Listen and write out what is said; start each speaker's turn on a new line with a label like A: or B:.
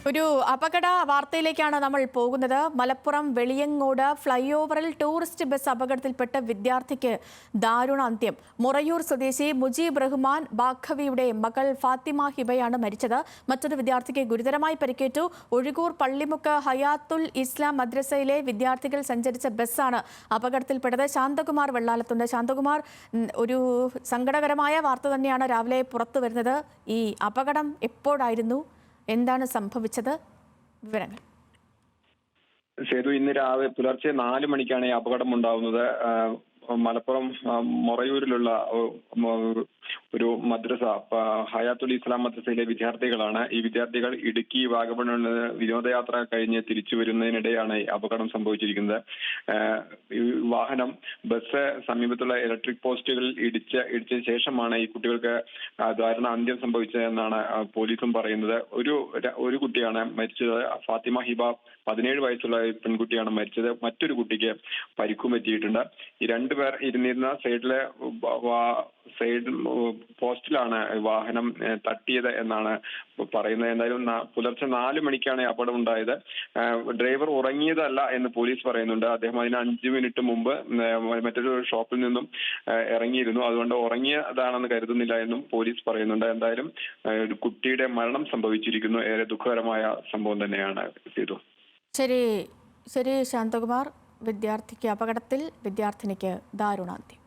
A: ഒരു അപകട വാർത്തയിലേക്കാണ് നമ്മൾ പോകുന്നത്. മലപ്പുറം വെളിയങ്ങോട് ഫ്ലൈ ഓവറിൽ ടൂറിസ്റ്റ് ബസ് അപകടത്തിൽപ്പെട്ട വിദ്യാർത്ഥിക്ക് ദാരുണ അന്ത്യം. മൊറയൂർ സ്വദേശി മുജീബ് റഹ്മാൻ ബാഖവിയുടെ മകൾ ഫാത്തിമ ഹിബയാണ് മരിച്ചത്. മറ്റൊരു വിദ്യാർത്ഥിക്ക് ഗുരുതരമായി പരിക്കേറ്റു. ഒഴുകൂർ പള്ളിമുക്ക് ഹയാത്തുൽ ഇസ്ലാം മദ്രസയിലെ വിദ്യാർത്ഥികൾ സഞ്ചരിച്ച ബസ്സാണ് അപകടത്തിൽപ്പെട്ടത്. ശാന്തകുമാർ വെള്ളാലത്തുണ്ട്. ശാന്തകുമാർ, ഒരു സങ്കടകരമായ വാർത്ത തന്നെയാണ് രാവിലെ പുറത്തു വരുന്നത്. ഈ അപകടം എപ്പോഴായിരുന്നു? എന്താണ് സംഭവിച്ചത്? വിവരങ്ങൾ.
B: സേതു, ഇന്ന് രാവിലെ പുലർച്ചെ 4 മണിക്കാണ് ഈ അപകടം ഉണ്ടാവുന്നത്. മലപ്പുറം മൊറയൂരിലുള്ള ഒരു മദ്രസ, ഹയാത്തുൽ ഇസ്ലാം മദ്രസയിലെ വിദ്യാർത്ഥികളാണ്. ഈ വിദ്യാർത്ഥികൾ ഇടുക്കി വാഗമണ്ണിൽ നിന്ന് വിനോദയാത്ര കഴിഞ്ഞ് തിരിച്ചു വരുന്നതിനിടെയാണ് ഈ അപകടം സംഭവിച്ചിരിക്കുന്നത്. വാഹനം ബസ് സമീപത്തുള്ള ഇലക്ട്രിക് പോസ്റ്റുകളിൽ ഇടിച്ച ശേഷമാണ് ഈ കുട്ടികൾക്ക് ദാരുണ അന്ത്യം സംഭവിച്ചതെന്നാണ് പോലീസും പറയുന്നത്. ഒരു കുട്ടിയാണ് മരിച്ചത്. ഫാത്തിമ ഹിബ 17 വയസ്സുള്ള പെൺകുട്ടിയാണ് മരിച്ചത്. മറ്റൊരു കുട്ടിക്ക് പരിക്കും പറ്റിയിട്ടുണ്ട്. ഈ രണ്ടുപേർ ഇരുന്നിരുന്ന സൈഡ് പോസ്റ്റിലാണ് വാഹനം തട്ടിയത് എന്നാണ് പറയുന്നത്. എന്തായാലും പുലർച്ചെ 4 മണിക്കാണ് അപകടം ഉണ്ടായത്. ഡ്രൈവർ ഉറങ്ങിയതല്ല എന്ന് പോലീസ് പറയുന്നുണ്ട്. അദ്ദേഹം അതിന് 5 മിനിറ്റ് മുമ്പ് മറ്റൊരു ഷോപ്പിൽ നിന്നും ഇറങ്ങിയിരുന്നു. അതുകൊണ്ട് ഉറങ്ങിയതാണെന്ന് കരുതുന്നില്ല എന്നും പോലീസ് പറയുന്നുണ്ട്. എന്തായാലും കുട്ടിയുടെ മരണം സംഭവിച്ചിരിക്കുന്നു. ഏറെ ദുഃഖകരമായ സംഭവം തന്നെയാണ് ചെയ്തു.
A: ശരി ശരി ശാന്തകുമാർ, അപകടത്തിൽ വിദ്യാർത്ഥിനിക്ക് ദാരുണാന്ത്യം.